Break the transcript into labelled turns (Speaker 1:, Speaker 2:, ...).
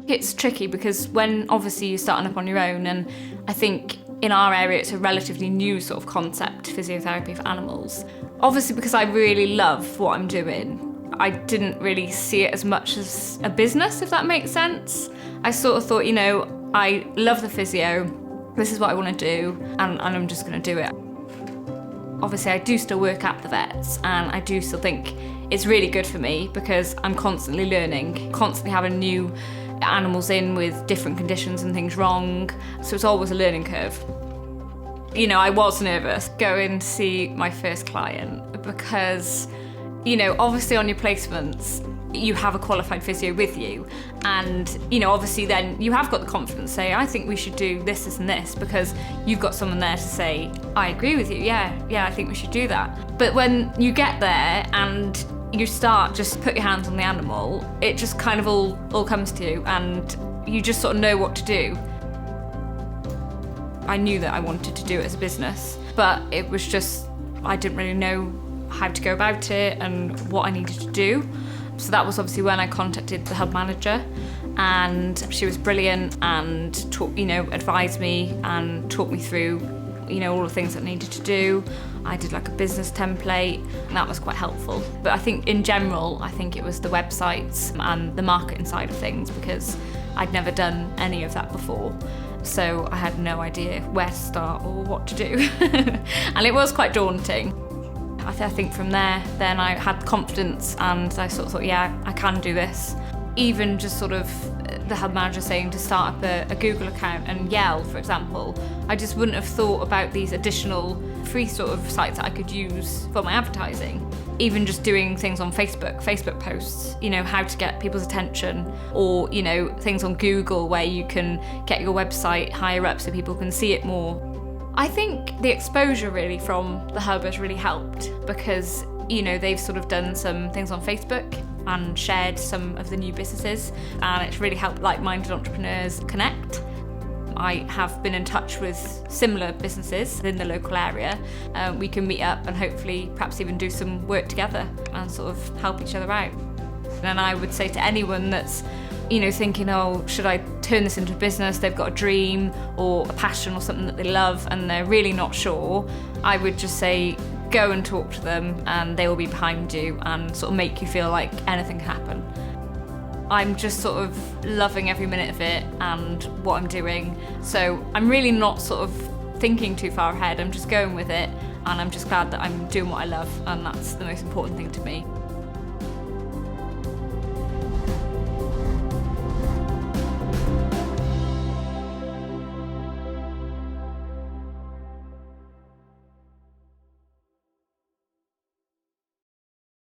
Speaker 1: It's tricky because when obviously you're starting up on your own, and I think in our area it's a relatively new sort of concept, physiotherapy for animals. Obviously because I really love what I'm doing, I didn't really see it as much as a business, if that makes sense. I sort of thought, I love the physio, this is what I want to do, and I'm just going to do it. Obviously I do still work at the vets, and I do still think it's really good for me because I'm constantly learning, constantly having new animals in with different conditions and things wrong, so it's always a learning curve. I was nervous going to see my first client because, obviously on your placements you have a qualified physio with you, and obviously then you have got the confidence to say, I think we should do this, this and this, because you've got someone there to say, I agree with you, yeah, I think we should do that. But when you get there and you start just put your hands on the animal, it just kind of all comes to you, and you just sort of know what to do. I knew that I wanted to do it as a business, but it was just, I didn't really know how to go about it and what I needed to do. So that was obviously when I contacted the hub manager, and she was brilliant and advised me and talked me through all the things that I needed to do. I did like a business template, and that was quite helpful. But I think in general, it was the websites and the marketing side of things, because I'd never done any of that before. So I had no idea where to start or what to do. And it was quite daunting. I think from there, then I had confidence, and I sort of thought, yeah, I can do this. Even just sort of the hub manager saying to start up a Google account and Yell, for example, I just wouldn't have thought about these additional free sort of sites that I could use for my advertising. Even just doing things on Facebook posts, how to get people's attention, or, things on Google where you can get your website higher up so people can see it more. I think the exposure really from the hub has really helped because, they've sort of done some things on Facebook and shared some of the new businesses, and it's really helped like-minded entrepreneurs connect. I have been in touch with similar businesses in the local area. We can meet up and hopefully perhaps even do some work together and sort of help each other out. And I would say to anyone that's thinking, oh, should I turn this into a business? They've got a dream or a passion or something that they love and they're really not sure. I would just say, go and talk to them, and they will be behind you and sort of make you feel like anything can happen. I'm just sort of loving every minute of it and what I'm doing. So I'm really not sort of thinking too far ahead. I'm just going with it, and I'm just glad that I'm doing what I love, and that's the most important thing to me.